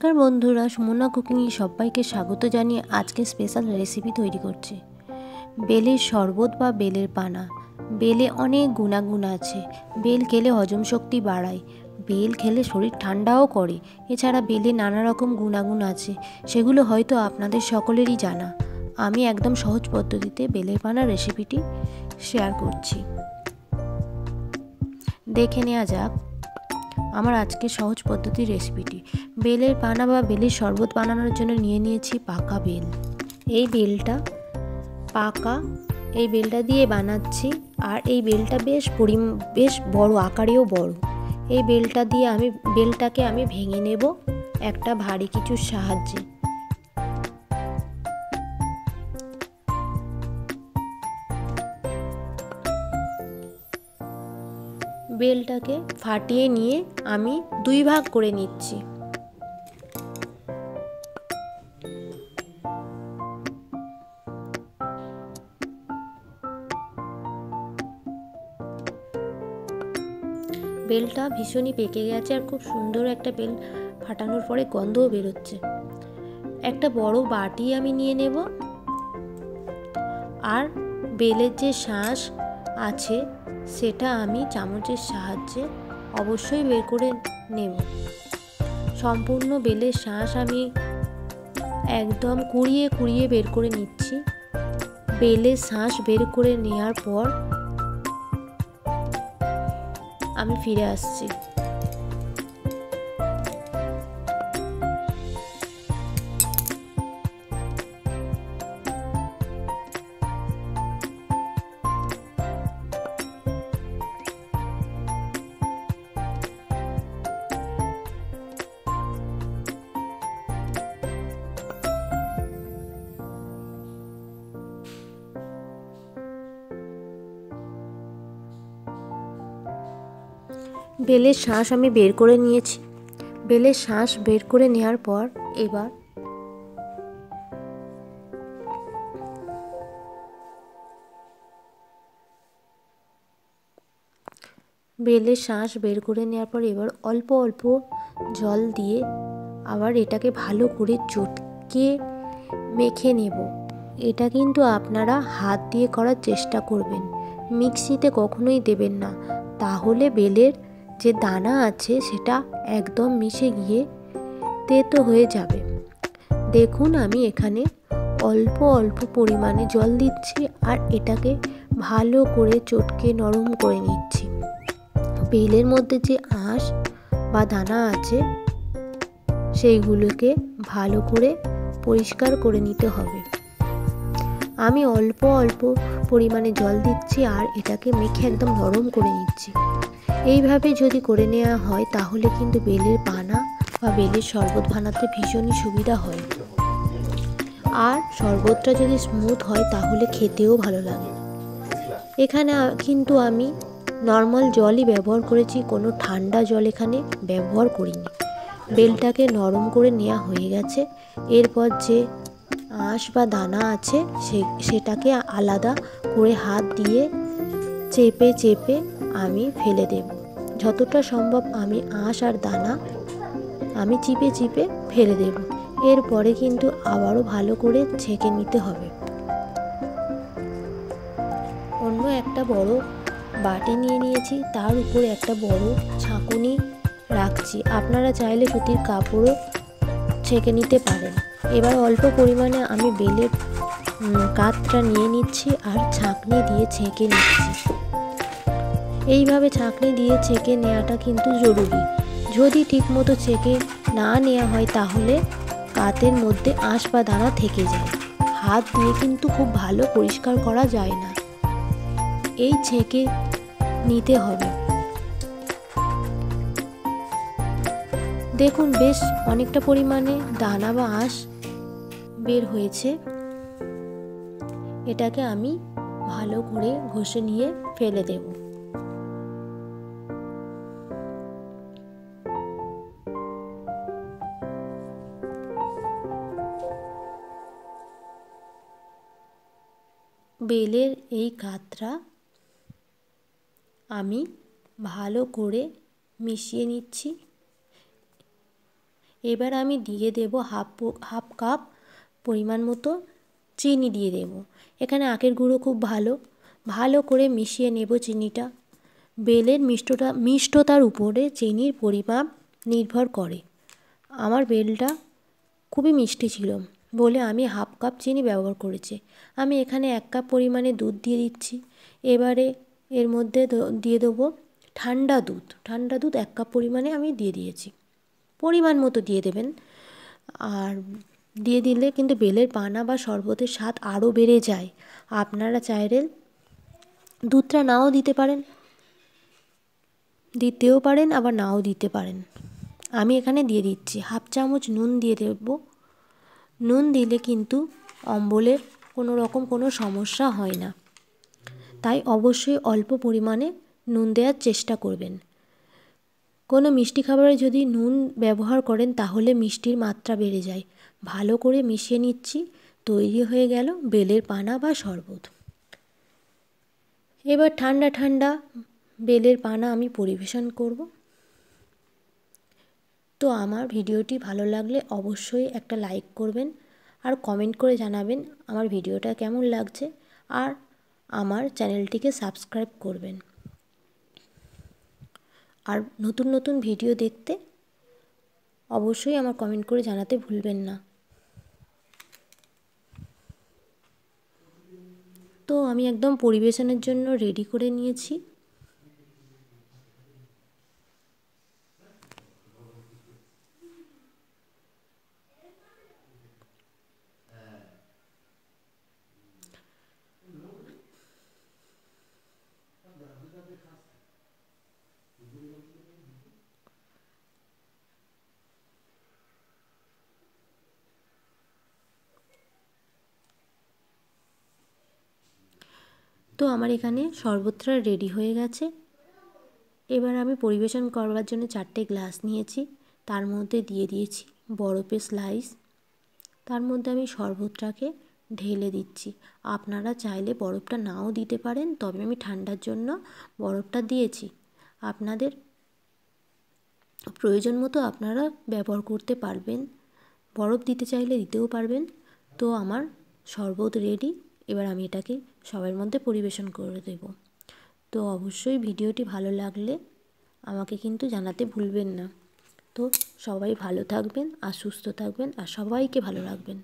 নমস্কার বন্ধুরা, সুমনা কুকিংয়ে সবাইকে স্বাগত জানিয়ে আজকে স্পেশাল রেসিপি তৈরি করছি। বেলের শরবত বা বেলের পানা। বেলে অনেক গুণাগুণ আছে। বেল খেলে হজম শক্তি বাড়ায়, বেল খেলে শরীর ঠান্ডাও করে। এছাড়া বেলে নানা রকম গুণাগুণ আছে, সেগুলো হয়তো আপনাদের সকলেরই জানা। আমি একদম সহজ পদ্ধতিতে বেলের পানা রেসিপিটি শেয়ার করছি। দেখে নেওয়া যাক আমার আজকে সহজ পদ্ধতির রেসিপিটি। বেলের পানা বা বেলের শরবত বানানোর জন্য নিয়ে নিয়েছি পাকা বেল। এই বেলটা পাকা, এই বেলটা দিয়ে বানাচ্ছি। আর এই বেলটা বেশ বড়, আকারেও বড়। এই বেলটাকে আমি ভেঙে নেব একটা ভারী কিছুর সাহায্যে। বেলটাকে ফাটিয়ে নিয়ে আমি দুই ভাগ করে নিচ্ছি। বেলটা ভীষণই পেকে গেছে আর খুব সুন্দর একটা বেল ফাটানোর পরে গন্ধও বেরোচ্ছে। একটা বড় বাটি আমি নিয়ে নেব, আর বেলের যে শাঁস আছে সেটা আমি চামচের সাহায্যে অবশ্যই বের করে নেব। সম্পূর্ণ বেলের শাঁস আমি একদম কুড়িয়ে কুড়িয়ে বের করে নিচ্ছি। বেলের শাঁস বের করে নেওয়ার পর আমি ফিরে আসছি। বেলের শাঁস আমি বের করে নিয়েছি। বেলের শাঁস বের করে নেওয়ার পর এবার অল্প অল্প জল দিয়ে আবার এটাকে ভালো করে চটকে মেখে নেব। এটা কিন্তু আপনারা হাত দিয়ে করার চেষ্টা করবেন, মিক্সিতে কখনোই দেবেন না, তাহলে বেলের যে দানা আছে সেটা একদম মিশে গিয়ে তেতো হয়ে যাবে। দেখুন আমি এখানে অল্প অল্প পরিমাণে জল দিচ্ছি আর এটাকে ভালো করে চটকে নরম করে নিচ্ছি। বেলের মধ্যে যে আঁশ বা দানা আছে সেইগুলোকে ভালো করে পরিষ্কার করে নিতে হবে। আমি অল্প অল্প পরিমাণে জল দিচ্ছি আর এটাকে মেখে একদম নরম করে নিচ্ছি। এইভাবে যদি করে নেওয়া হয় তাহলে কিন্তু বেলের পানা বা বেলের শরবত বানাতে ভীষণই সুবিধা হয়। আর শরবতটা যদি স্মুথ হয় তাহলে খেতেও ভালো লাগে। এখানে কিন্তু আমি নর্মাল জলই ব্যবহার করেছি, কোনো ঠান্ডা জল এখানে ব্যবহার করিনি। বেলটাকে নরম করে নেওয়া হয়ে গেছে। এরপর যে আঁশ বা দানা আছে সেটাকে আলাদা করে হাত দিয়ে চেপে চেপে আমি ফেলে দেব। যতটা সম্ভব আমি আঁশ আর দানা আমি চিপে চিপে ফেলে দেব। এরপরে কিন্তু আবারও ভালো করে ছেঁকে নিতে হবে। অন্য একটা বড় বাটি নিয়ে নিয়েছি, তার উপরে একটা বড় ছাঁকুনি রাখছি। আপনারা চাইলে সুতির কাপড়ও ছেঁকে নিতে পারেন। এবার অল্প পরিমাণে আমি বেলের কাতটা নিয়ে নিচ্ছি আর ছাঁকনি দিয়ে ছেঁকে নিচ্ছি। এইভাবে ছাঁকনি দিয়ে ছেঁকে নেওয়াটা কিন্তু জরুরি। যদি ঠিকমতো ছেঁকে না নেওয়া হয় তাহলে কাতের মধ্যে আঁশ বা দানা থেকে যায়। হাত দিয়ে কিন্তু খুব ভালো পরিষ্কার করা যায় না, এই ছেঁকে নিতে হবে। দেখুন বেশ অনেকটা পরিমাণে দানা বা আঁশ বের হয়েছে। এটাকে আমি ভালো করে ঘষে নিয়ে ফেলে দেব। বেলের এই কাতরা আমি ভালো করে মিশিয়ে নিচ্ছি। এবার আমি দিয়ে দেব হাফ কাপ পরিমাণ মতো চিনি দিয়ে দেব। এখানে আখের গুঁড়ো খুব ভালো করে মিশিয়ে নেব চিনিটা। বেলের মিষ্টতার উপরে চিনির পরিমাপ নির্ভর করে। আমার বেলটা খুবই মিষ্টি ছিল বলে আমি হাফ কাপ চিনি ব্যবহার করেছি। আমি এখানে 1 কাপ পরিমাণে দুধ দিয়ে দিচ্ছি। এবারে এর মধ্যে দিয়ে দেবো ঠান্ডা দুধ 1 কাপ পরিমাণে আমি দিয়ে দিয়েছি। পরিমাণ মতো দিয়ে দেবেন। আর দিয়ে দিলে কিন্তু বেলের পানা বা শরবতের স্বাদ আরও বেড়ে যায়। আপনারা চাইলে দুধটা নাও দিতে পারেন, দিতেও পারেন আবার নাও দিতে পারেন। আমি এখানে দিয়ে দিচ্ছি হাফ চামচ নুন দিয়ে দেব। নুন দিলে কিন্তু অম্বলের কোনো সমস্যা হয় না, তাই অবশ্যই অল্প পরিমাণে নুন দেওয়ার চেষ্টা করবেন। কোনো মিষ্টি খাবারে যদি নুন ব্যবহার করেন তাহলে মিষ্টির মাত্রা বেড়ে যায়। ভালো করে মিশিয়ে নিচ্ছি। তৈরি হয়ে গেল বেলের পানা বা শরবত। এবার ঠান্ডা বেলের পানা আমি পরিবেশন করব। তো আমার ভিডিওটি ভালো লাগলে অবশ্যই একটা লাইক করবেন আর কমেন্ট করে জানাবেন আমার ভিডিওটা কেমন লাগছে, আর আমার চ্যানেলটিকে সাবস্ক্রাইব করবেন। আর নতুন ভিডিও দেখতে অবশ্যই আমার কমেন্ট করে জানাতে ভুলবেন না। তো আমি একদম পরিবেশনের জন্য রেডি করে নিয়েছি। তো আমার এখানে শরবতটা রেডি হয়ে গেছে। এবার আমি পরিবেশন করবার জন্য 4টে গ্লাস নিয়েছি, তার মধ্যে দিয়ে দিয়েছি বরফের স্লাইস। তার মধ্যে আমি শরবতটাকে ঢেলে দিচ্ছি। আপনারা চাইলে বরফটা নাও দিতে পারেন, তবে আমি ঠান্ডার জন্য বরফটা দিয়েছি। আপনাদের প্রয়োজন মতো আপনারা ব্যবহার করতে পারবেন, বরফ দিতে চাইলে দিতেও পারবেন। তো আমার শরবত রেডি। এবার আমি এটাকে সবার মধ্যে পরিবেশন করে দেব। তো অবশ্যই ভিডিওটি ভালো লাগলে আমাকে কিন্তু জানাতে ভুলবেন না। তো সবাই ভালো থাকবেন আর সুস্থ থাকবেন আর সবাইকে ভালো রাখবেন।